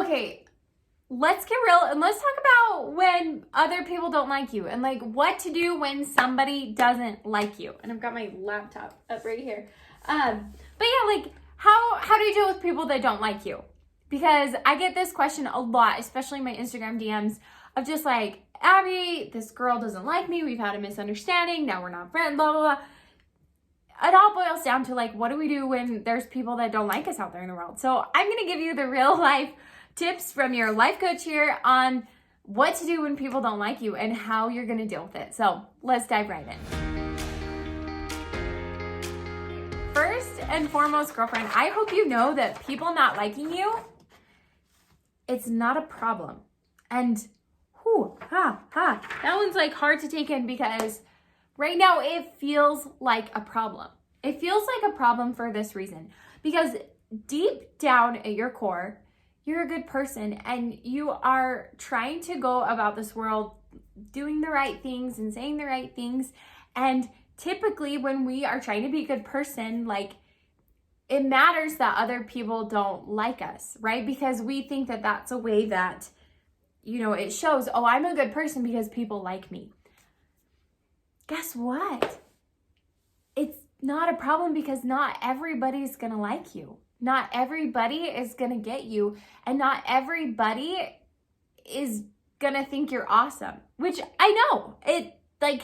okay, let's get real and let's talk about when other people don't like you and like what to do when somebody doesn't like you. And I've got my laptop up right here. But yeah, like how do you deal with people that don't like you? Because I get this question a lot, especially in my Instagram DMs of just like, Abbi, this girl doesn't like me. We've had a misunderstanding. Now we're not friends, blah, blah, blah. It all boils down to like, what do we do when there's people that don't like us out there in the world? So I'm going to give you the real life tips from your life coach here on what to do when people don't like you and how you're going to deal with it. So let's dive right in. First and foremost, girlfriend, I hope you know that people not liking you, it's not a problem. And that one's like hard to take in because right now it feels like a problem. It feels like a problem for this reason, because deep down at your core, you're a good person and you are trying to go about this world doing the right things and saying the right things. And typically when we are trying to be a good person, like it matters that other people don't like us, right? Because we think that that's a way that, you know, it shows, oh, I'm a good person because people like me. Guess what? It's not a problem because not everybody's gonna like you. Not everybody is gonna get you, and not everybody is gonna think you're awesome, which I know it, like,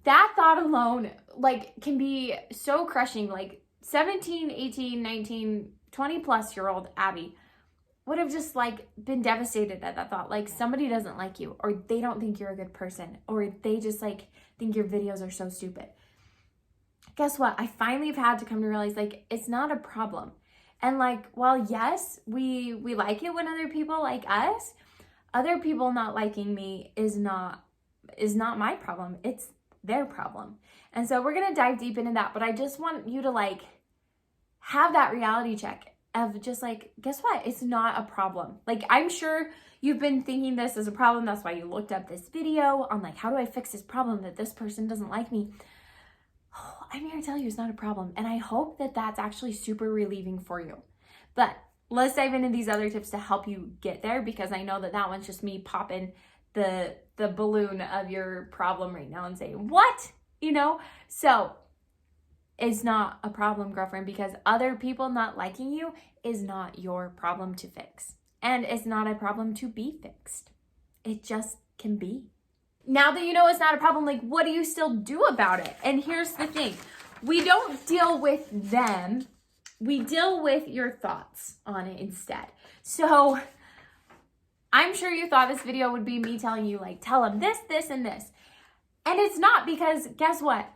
that thought alone, like, can be so crushing. Like 17, 18, 19, 20 plus year old Abbi would have just like been devastated at that thought. Like somebody doesn't like you, or they don't think you're a good person, or they just like think your videos are so stupid. Guess what? I finally have had to come to realize like it's not a problem. And like, while yes, we like it when other people like us, other people not liking me is not my problem. It's their problem. And so we're going to dive deep into that, but I just want you to like have that reality check of just like, guess what? It's not a problem. Like, I'm sure you've been thinking this is a problem. That's why you looked up this video on like, how do I fix this problem that this person doesn't like me? Oh, I'm here to tell you it's not a problem. And I hope that that's actually super relieving for you. But let's dive into these other tips to help you get there, because I know that that one's just me popping the balloon of your problem right now and saying, what? You know? So it's not a problem, girlfriend, because other people not liking you is not your problem to fix. And it's not a problem to be fixed. It just can be. Now that you know it's not a problem, like, what do you still do about it? And here's the thing. We don't deal with them. We deal with your thoughts on it instead. So I'm sure you thought this video would be me telling you, like, tell them this, this, and this. And it's not, because guess what?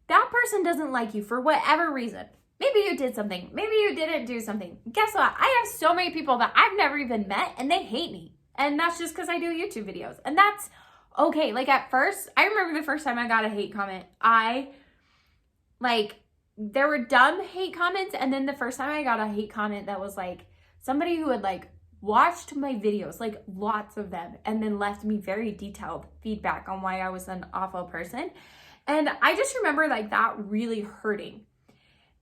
That person doesn't like you for whatever reason. Maybe you did something. Maybe you didn't do something. Guess what? I have so many people that I've never even met and they hate me. And that's just because I do YouTube videos. And that's okay. Like at first, I remember the first time I got a hate comment. There were dumb hate comments. And then the first time I got a hate comment that was like somebody who had like watched my videos, like lots of them, and then left me very detailed feedback on why I was an awful person. And I just remember like that really hurting.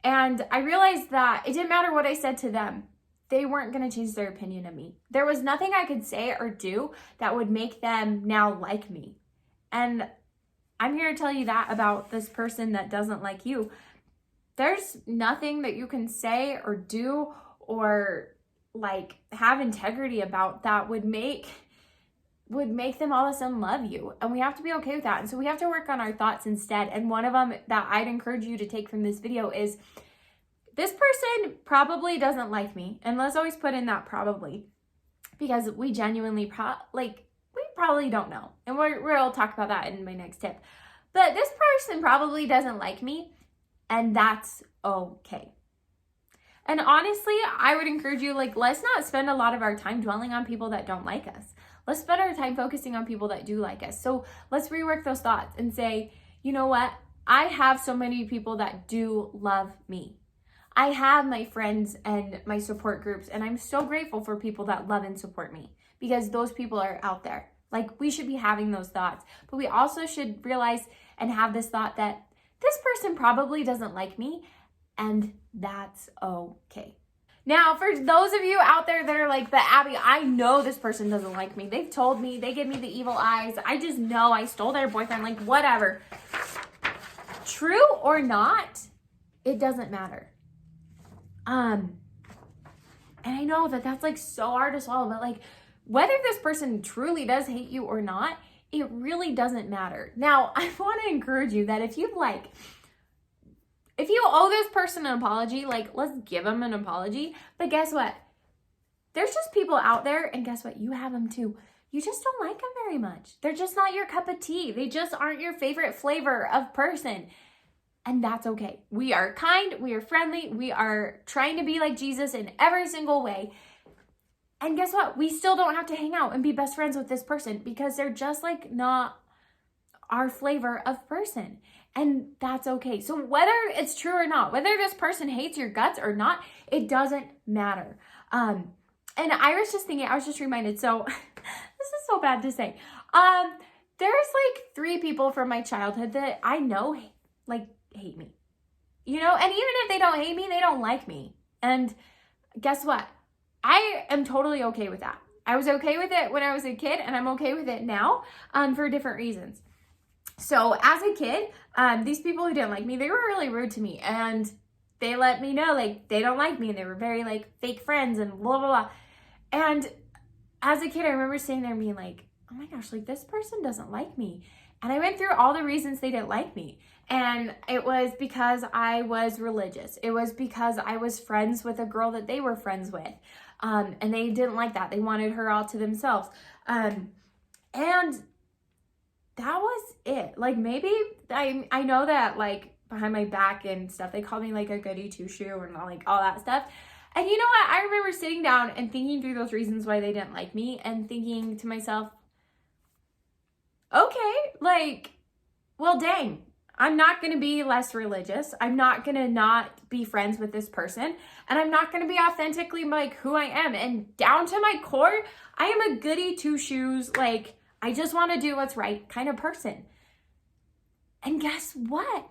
And I realized that it didn't matter what I said to them. They weren't going to change their opinion of me. There was nothing I could say or do that would make them now like me. And I'm here to tell you that about this person that doesn't like you. There's nothing that you can say or do or like have integrity about that would make them all of a sudden love you. And we have to be okay with that. And so we have to work on our thoughts instead. And one of them that I'd encourage you to take from this video is, this person probably doesn't like me. And let's always put in that probably, because we genuinely we probably don't know. And we'll talk about that in my next tip. But this person probably doesn't like me, and that's okay. And honestly, I would encourage you, like, let's not spend a lot of our time dwelling on people that don't like us. Let's spend our time focusing on people that do like us. So let's rework those thoughts and say, you know what? I have so many people that do love me. I have my friends and my support groups, and I'm so grateful for people that love and support me, because those people are out there. Like, we should be having those thoughts, but we also should realize and have this thought that this person probably doesn't like me, and that's okay. Now, for those of you out there that are like, but Abbi, I know this person doesn't like me. They've told me, they give me the evil eyes. I just know I stole their boyfriend, like whatever. True or not, it doesn't matter. And I know that that's like so hard to swallow, but like whether this person truly does hate you or not, it really doesn't matter. Now, I want to encourage you that if you owe this person an apology, like let's give them an apology. But guess what? There's just people out there, and guess what? You have them too. You just don't like them very much. They're just not your cup of tea. They just aren't your favorite flavor of person. And that's okay. We are kind, we are friendly, we are trying to be like Jesus in every single way. And guess what? We still don't have to hang out and be best friends with this person because they're just like not our flavor of person. And that's okay. So whether it's true or not, whether this person hates your guts or not, it doesn't matter. And I was just thinking, I was just reminded, so this is so bad to say. There's like 3 people from my childhood that I know like hate me, you know, and even if they don't hate me, they don't like me. And guess what? I am totally okay with that. I was okay with it when I was a kid, and I'm okay with it now for different reasons. So as a kid, these people who didn't like me, they were really rude to me, and they let me know like they don't like me, and they were very like fake friends and blah, blah, blah. And as a kid, I remember sitting there and being like, oh my gosh, like this person doesn't like me. And I went through all the reasons they didn't like me. And it was because I was religious. It was because I was friends with a girl that they were friends with. And they didn't like that. They wanted her all to themselves. And that was it. Like maybe I know that like behind my back and stuff, they called me like a goody two-shoe and like all that stuff. And you know what? I remember sitting down and thinking through those reasons why they didn't like me and thinking to myself, okay, like, well, dang, I'm not going to be less religious. I'm not going to not be friends with this person. And I'm not going to be authentically like who I am. And down to my core, I am a goody two-shoes, like, I just want to do what's right kind of person. And guess what?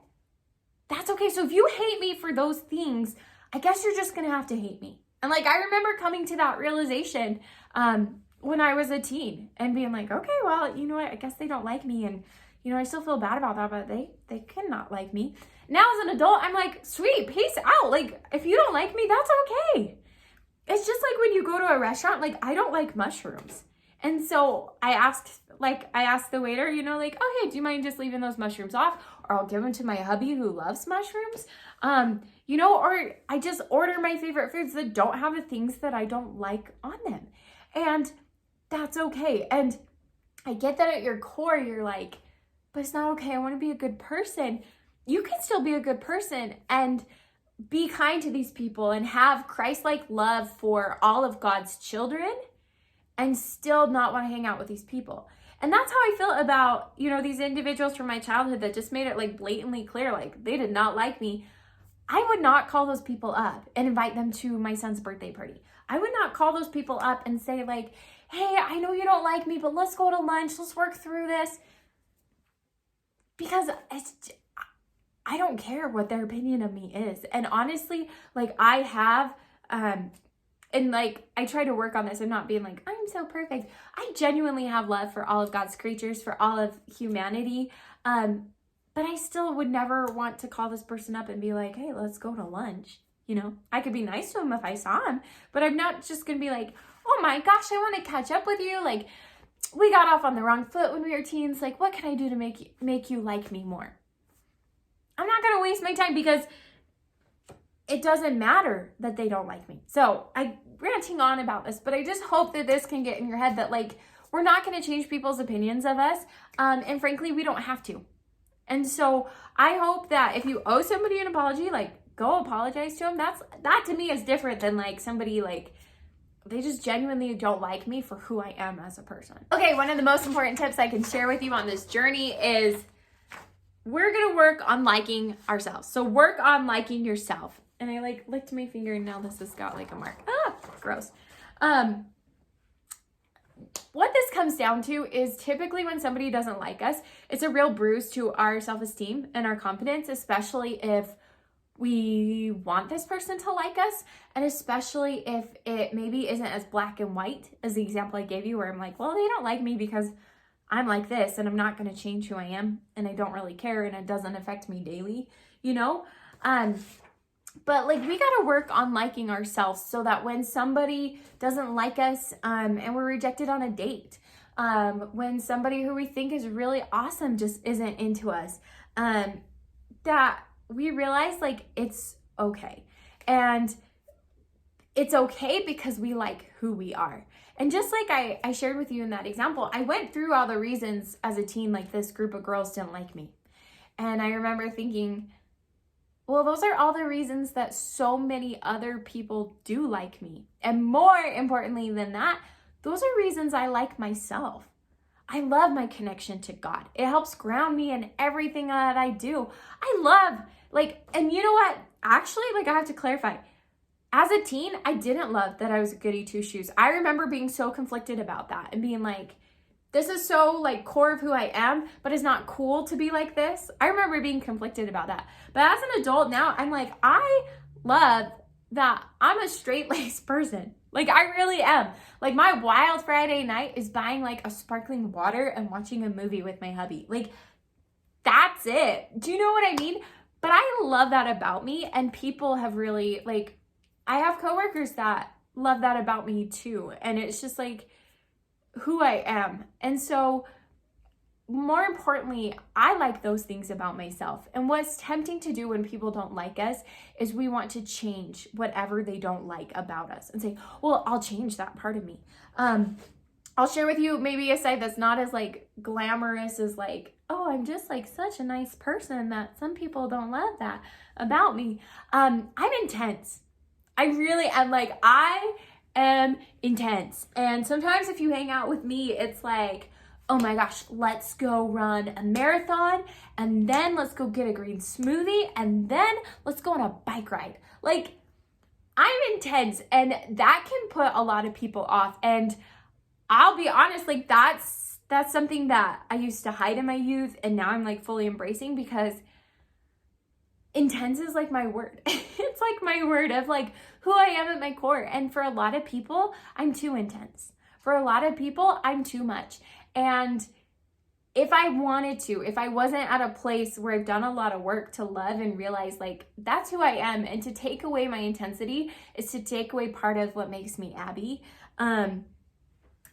That's okay. So if you hate me for those things, I guess you're just going to have to hate me. And like, I remember coming to that realization when I was a teen and being like, okay, well, you know what? I guess they don't like me. And, you know, I still feel bad about that, but they cannot like me. Now as an adult, I'm like, sweet, peace out. Like, if you don't like me, that's okay. It's just like when you go to a restaurant, like, I don't like mushrooms. And so I asked the waiter, you know, like, oh, hey, do you mind just leaving those mushrooms off? Or I'll give them to my hubby who loves mushrooms. You know, or I just order my favorite foods that don't have the things that I don't like on them. And that's okay. And I get that at your core, you're like, but it's not okay. I want to be a good person. You can still be a good person and be kind to these people and have Christ-like love for all of God's children and still not want to hang out with these people. And that's how I feel about, you know, these individuals from my childhood that just made it like blatantly clear, like they did not like me. I would not call those people up and invite them to my son's birthday party. I would not call those people up and say like, hey, I know you don't like me, but let's go to lunch. Let's work through this. Because I don't care what their opinion of me is. And honestly, like I have, and like, I try to work on this and not being like, I'm so perfect. I genuinely have love for all of God's creatures, for all of humanity. But I still would never want to call this person up and be like, hey, let's go to lunch. You know, I could be nice to him if I saw him, but I'm not just going to be like, oh my gosh, I want to catch up with you. Like, we got off on the wrong foot when we were teens. Like, what can I do to make you like me more? I'm not going to waste my time because it doesn't matter that they don't like me. So I'm ranting on about this, but I just hope that this can get in your head that like, we're not going to change people's opinions of us. And frankly, we don't have to. And so I hope that if you owe somebody an apology, like go apologize to them. That to me is different than like somebody like, they just genuinely don't like me for who I am as a person. Okay, one of the most important tips I can share with you on this journey is we're gonna work on liking ourselves. So work on liking yourself. And I like licked my finger and now this has got like a mark. Ah, gross. What this comes down to is typically when somebody doesn't like us, it's a real bruise to our self-esteem and our confidence, especially if we want this person to like us, and especially if it maybe isn't as black and white as the example I gave you, where I'm like, well, they don't like me because I'm like this and I'm not going to change who I am and I don't really care and it doesn't affect me daily, you know? But like, we got to work on liking ourselves so that when somebody doesn't like us and we're rejected on a date, when somebody who we think is really awesome just isn't into us, that we realize like it's okay. And it's okay because we like who we are. And just like I shared with you in that example, I went through all the reasons as a teen, like this group of girls didn't like me. And I remember thinking, well, those are all the reasons that so many other people do like me. And more importantly than that, those are reasons I like myself. I love my connection to God. It helps ground me in everything that I do. I love, like, and you know what? Actually, like, I have to clarify. As a teen, I didn't love that I was a goody two-shoes. I remember being so conflicted about that and being like, this is so like core of who I am, but it's not cool to be like this. I remember being conflicted about that. But as an adult now, I'm like, I love that I'm a straight-laced person. Like, I really am. Like, my wild Friday night is buying like a sparkling water and watching a movie with my hubby. Like, that's it. Do you know what I mean? But I love that about me, and people have really, like, I have coworkers that love that about me too. And it's just like who I am. And so more importantly, I like those things about myself. And what's tempting to do when people don't like us is we want to change whatever they don't like about us and say, well, I'll change that part of me. I'll share with you maybe a side that's not as like glamorous as like, oh, I'm just like such a nice person that some people don't love that about me. I'm intense. I really am. Like, I am intense. And sometimes if you hang out with me, it's like, oh my gosh, let's go run a marathon, and then let's go get a green smoothie, and then let's go on a bike ride. Like, I'm intense, and that can put a lot of people off. And I'll be honest, like, that's something that I used to hide in my youth, and now I'm like fully embracing, because intense is like my word. It's like my word of like who I am at my core. And for a lot of people, I'm too intense. For a lot of people, I'm too much. And if I wanted to, if I wasn't at a place where I've done a lot of work to love and realize like that's who I am, and to take away my intensity is to take away part of what makes me Abbi.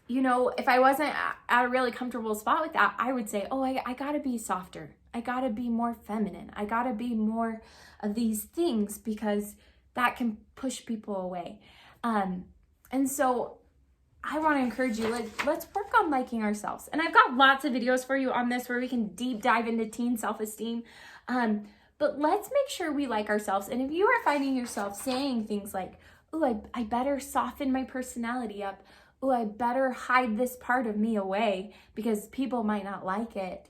You know, if I wasn't at a really comfortable spot with that, I would say, oh, I gotta be softer. I gotta be more feminine. I gotta be more of these things, because that can push people away. And so I want to encourage you, let's work on liking ourselves. And I've got lots of videos for you on this where we can deep dive into teen self-esteem. But let's make sure we like ourselves. And if you are finding yourself saying things like, oh, I better soften my personality up. Oh, I better hide this part of me away because people might not like it.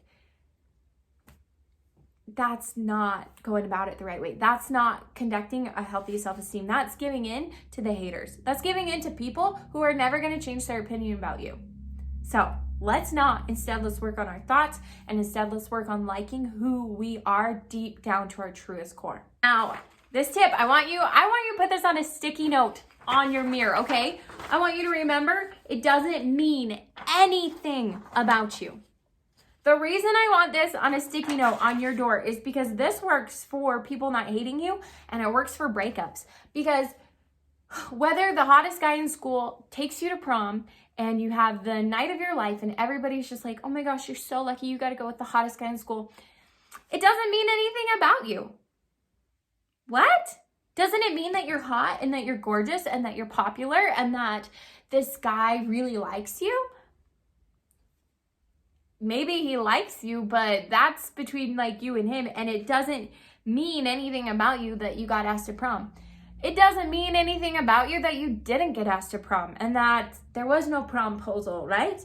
That's not going about it the right way. That's not conducting a healthy self-esteem. That's giving in to the haters. That's giving in to people who are never going to change their opinion about you. So let's not. Instead, let's work on our thoughts, and instead let's work on liking who we are deep down to our truest core. Now, this tip, I want you to put this on a sticky note on your mirror, okay? I want you to remember, it doesn't mean anything about you. The reason I want this on a sticky note on your door is because this works for people not hating you, and it works for breakups. Because whether the hottest guy in school takes you to prom and you have the night of your life and everybody's just like, oh my gosh, you're so lucky, you got to go with the hottest guy in school, it doesn't mean anything about you. What? Doesn't it mean that you're hot and that you're gorgeous and that you're popular and that this guy really likes you? Maybe he likes you, but that's between like you and him, and it doesn't mean anything about you that you got asked to prom. It doesn't mean anything about you that you didn't get asked to prom and that there was no promposal, right?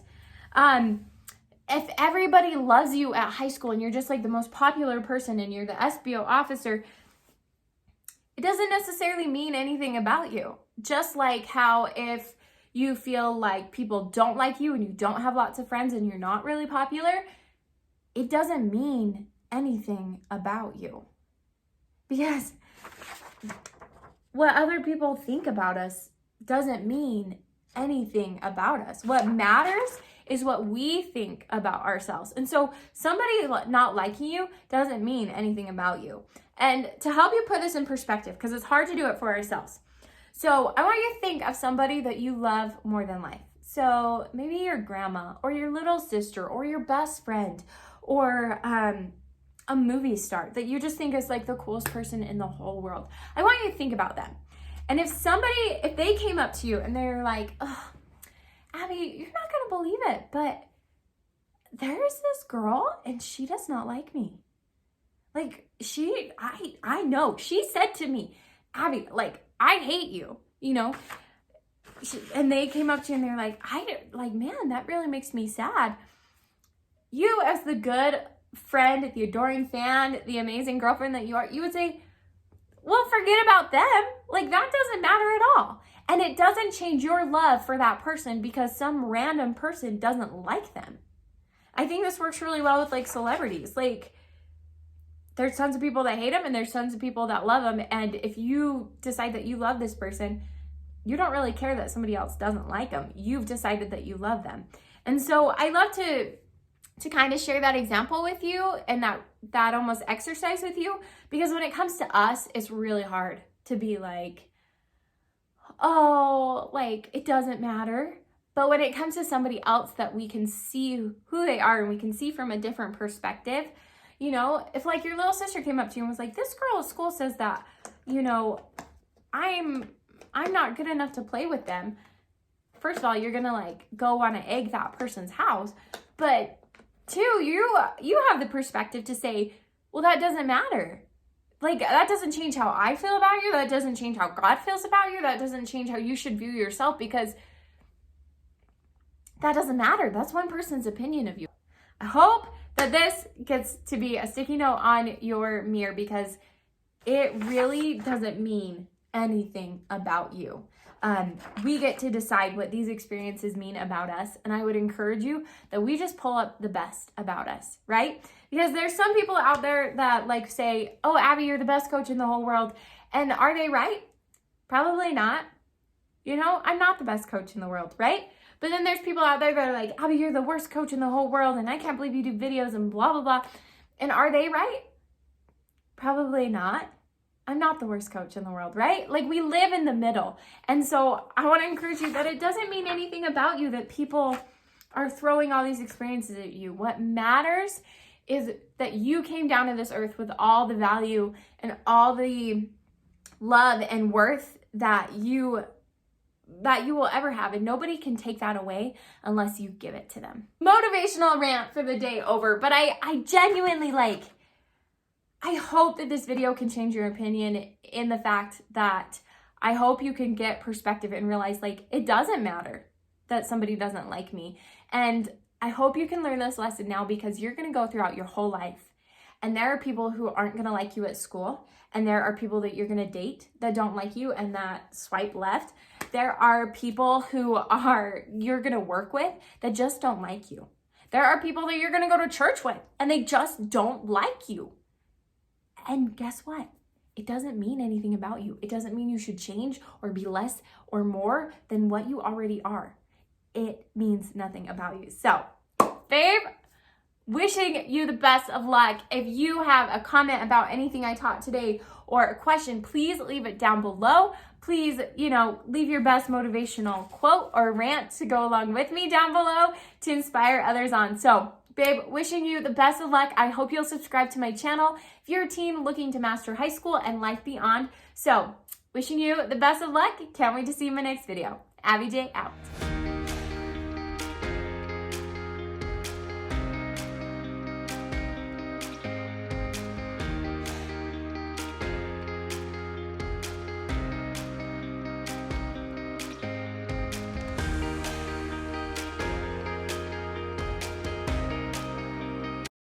If everybody loves you at high school and you're just like the most popular person and you're the SBO officer, it doesn't necessarily mean anything about you. Just like how if you feel like people don't like you and you don't have lots of friends and you're not really popular, it doesn't mean anything about you. Because what other people think about us doesn't mean anything about us. What matters is what we think about ourselves. And so somebody not liking you doesn't mean anything about you. And to help you put this in perspective, because it's hard to do it for ourselves. So I want you to think of somebody that you love more than life. So maybe your grandma or your little sister or your best friend or a movie star that you just think is like the coolest person in the whole world. I want you to think about them. And if they came up to you and they're like, oh, Abbi, you're not going to believe it, but there's this girl and she does not like me. Like I know, she said to me, Abbi, like, I hate you, you know? And they came up to you and they're like, man, that really makes me sad. You, as the good friend, the adoring fan, the amazing girlfriend that you are, you would say, well, forget about them. Like, that doesn't matter at all. And it doesn't change your love for that person because some random person doesn't like them. I think this works really well with like celebrities. Like, there's tons of people that hate them and there's tons of people that love them. And if you decide that you love this person, you don't really care that somebody else doesn't like them. You've decided that you love them. And so I love to kind of share that example with you and that almost exercise with you, because when it comes to us, it's really hard to be like, oh, like, it doesn't matter. But when it comes to somebody else that we can see who they are and we can see from a different perspective, you know, if like your little sister came up to you and was like, this girl at school says that, you know, I'm not good enough to play with them. First of all, you're gonna like go want to egg that person's house. But two, you have the perspective to say, well, that doesn't matter. Like, that doesn't change how I feel about you. That doesn't change how God feels about you. That doesn't change how you should view yourself, because that doesn't matter. That's one person's opinion of you. I hope that this gets to be a sticky note on your mirror, because it really doesn't mean anything about you. We get to decide what these experiences mean about us. And I would encourage you that we just pull up the best about us, right? Because there's some people out there that like say, oh, Abbi, you're the best coach in the whole world. And are they right? Probably not. You know, I'm not the best coach in the world, right? But then there's people out there that are like, Abbi, you're the worst coach in the whole world, and I can't believe you do videos and blah, blah, blah. And are they right? Probably not. I'm not the worst coach in the world, right? Like, we live in the middle. And so I want to encourage you that it doesn't mean anything about you that people are throwing all these experiences at you. What matters is that you came down to this earth with all the value and all the love and worth that you will ever have, and nobody can take that away unless you give it to them. Motivational rant for the day over, but I genuinely I hope that this video can change your opinion in the fact that I hope you can get perspective and realize, like, it doesn't matter that somebody doesn't like me. And I hope you can learn this lesson now, because you're going to go throughout your whole life, and there are people who aren't going to like you at school, and there are people that you're going to date that don't like you and that swipe left. There are people who you're going to work with that just don't like you. There are people that you're going to go to church with and they just don't like you. And guess what? It doesn't mean anything about you. It doesn't mean you should change or be less or more than what you already are. It means nothing about you. So, babe, wishing you the best of luck. If you have a comment about anything I taught today or a question, please leave it down below. Please, leave your best motivational quote or rant to go along with me down below to inspire others on. So, babe, wishing you the best of luck. I hope you'll subscribe to my channel if you're a teen looking to master high school and life beyond. So, wishing you the best of luck. Can't wait to see you in my next video. Abbi J out.